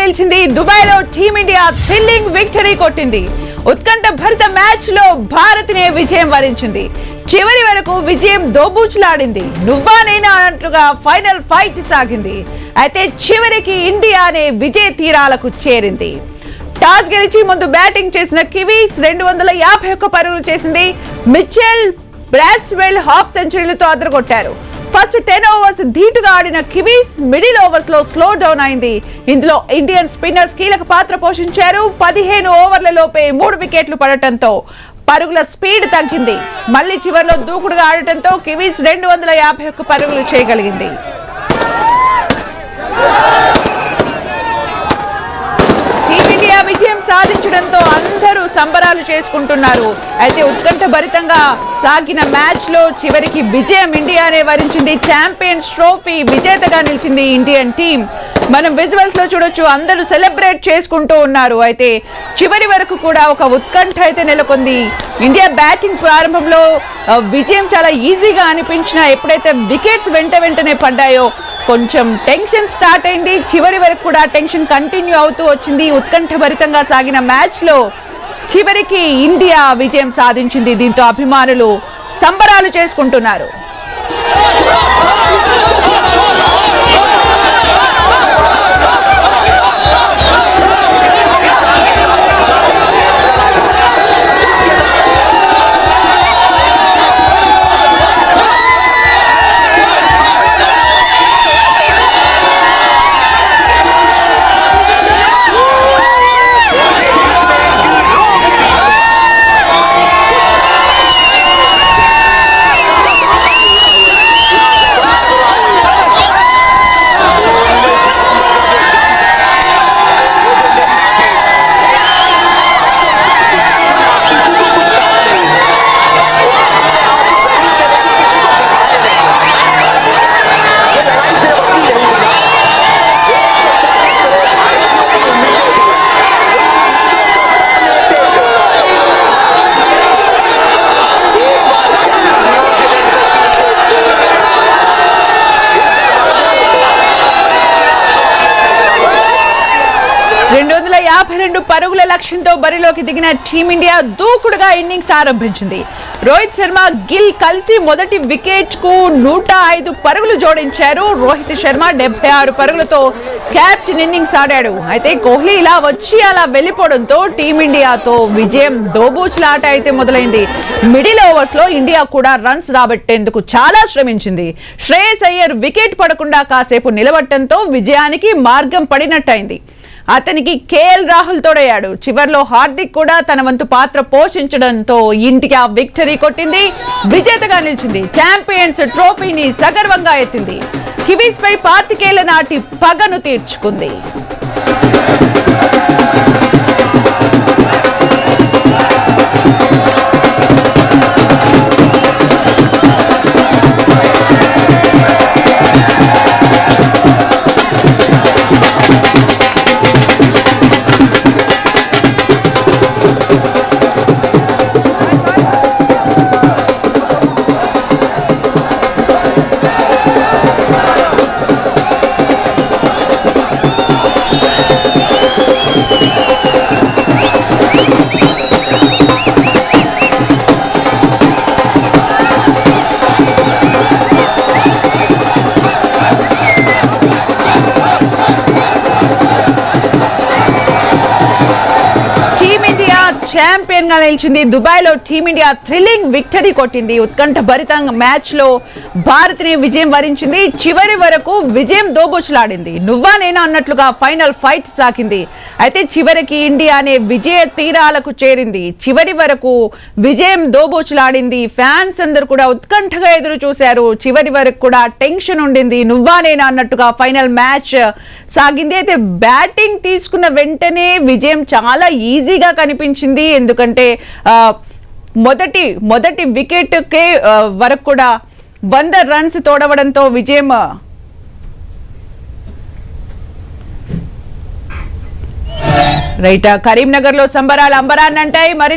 నిలిచింది. దుబాయ్ లో team India thrilling victory కొట్టింది. ఉత్కంఠ భరిత మ్యాచ్ లో భారత్ నే విజయం వరించింది. చివరి వరకు విజయం దోబూచులాడింది. నువ్వా నేనా అన్నట్లుగా ఫైనల్ ఫైట్ సాగింది. అయితే చివరికి ఇండియానే విజయ తీరాలకు చేరింది. టాస్ గెలిచి ముందు బ్యాటింగ్ చేసిన కివీస్ 251 పరుగులు చేసింది. మిచెల్ బ్రాస్వెల్ హాఫ్ సెంచరీలతో అదరగొట్టారు. ఫస్ట్ 10 ఓవర్స్ ధీటుగా ఆడిన కివీస్ మిడిల్ ఓవర్స్ లో స్లో డౌన్ అయింది. ఇందులో ఇండియన్ స్పిన్నర్స్ కీలక పాత్ర పోషించారు. 15 ఓవర్లలోపే 3 వికెట్లు పడటంతో పరుగుల స్పీడ్ తగ్గింది. మళ్లీ చివరిలో దూకుడుగా ఆడటంతో కివీస్ 251 పరుగులు చేయగలిగింది. టీమిండియా విజయం సాధించడంతో అందరూ సంబరాలు చేసుకుంటున్నారు. అయితే ఉత్కంఠ భరితంగా సాగిన మ్యాచ్ లో చివరికి విజయం ఇండియానే వరించింది. ఛాంపియన్స్ ట్రోఫీ విజేతగా నిలిచింది ఇండియన్ టీం. మనం విజువల్స్ లో చూడొచ్చు, అందరూ సెలబ్రేట్ చేసుకుంటూ ఉన్నారు. అయితే చివరి వరకు కూడా ఒక ఉత్కంఠ అయితే నెలకొంది. ఇండియా బ్యాటింగ్ ప్రారంభంలో విజయం చాలా ఈజీగా అనిపించిన ఎప్పుడైతే వికెట్స్ వెంటనే పడ్డాయో కొంచెం టెన్షన్ స్టార్ట్ అయింది. చివరి వరకు కూడా టెన్షన్ కంటిన్యూ అవుతూ వచ్చింది. ఉత్కంఠ భరితంగా సాగిన మ్యాచ్ లో చివరికి ఇండియా విజయం సాధించింది. దీంతో అభిమానులు సంబరాలు చేసుకుంటున్నారు. పరుగుల లక్ష్యంతో బరిలోకి దిగిన టీమిండియా దూకుడుగా ఇన్నింగ్స్ ఆరంభించింది. రోహిత్ శర్మ, గిల్ కలిసి మొదటి వికెట్ కు 105 పరుగులు జోడించారు. రోహిత్ శర్మ 76 పరుగులతో క్యాప్టెన్ ఇన్నింగ్స్ ఆడాడు. అయితే కోహ్లీ ఇలా వచ్చి అలా వెళ్లిపోవడంతో టీమిండియాతో విజయం దోబూచులాట అయితే మొదలైంది. మిడిల్ ఓవర్స్ లో ఇండియా కూడా రన్స్ రాబట్టేందుకు చాలా శ్రమించింది. శ్రేయస్ అయ్యర్ వికెట్ పడకుండా కాసేపు నిలబడటంతో విజయానికి మార్గం పడినట్టయింది. అతనికి కేఎల్ రాహుల్ తోడయ్యాడు. చివర్లో హార్దిక్ కూడా తన వంతు పాత్ర పోషించడంతో ఇండియా విక్టరీ కొట్టింది. విజేతగా నిలిచింది. ఛాంపియన్స్ ట్రోఫీని సగర్వంగా ఎత్తింది. కివీస్ పై 25 ఏళ్ల నాటి పగను తీర్చుకుంది. ఛాంపియన్ గా నిలిచింది. దుబాయ్ లో టీమిండియా థ్రిల్లింగ్ విక్టరీ కొట్టింది. ఉత్కంఠ భరిత మ్యాచ్ లో భారత్ ని విజయం వరించింది. చివరి వరకు విజయం దోబూచులాడింది. నువ్వా నేనా అన్నట్లుగా ఫైనల్ ఫైట్ సాగింది. అయితే చివరికి ఇండియానే విజయ తీరాలకు చేరింది. చివరి వరకు విజయం దోబూచులాడింది. ఫ్యాన్స్ అందరూ కూడా ఉత్కంఠగా ఎదురు చూశారు. చివరి వరకు కూడా టెన్షన్ ఉండింది. నువ్వా నేనా అన్నట్టుగా ఫైనల్ మ్యాచ్ సాగింది. అయితే బ్యాటింగ్ తీసుకున్న వెంటనే విజయం చాలా ఈజీగా కనిపించింది. ఎందుకంటే మొదటి వికెట్ కే వరకు కూడా 100 రన్స్ తోడవడంతో విజయం రైట్. కరీంనగర్ లో సంబరాలు అంబరాన్నంటాయి. మరి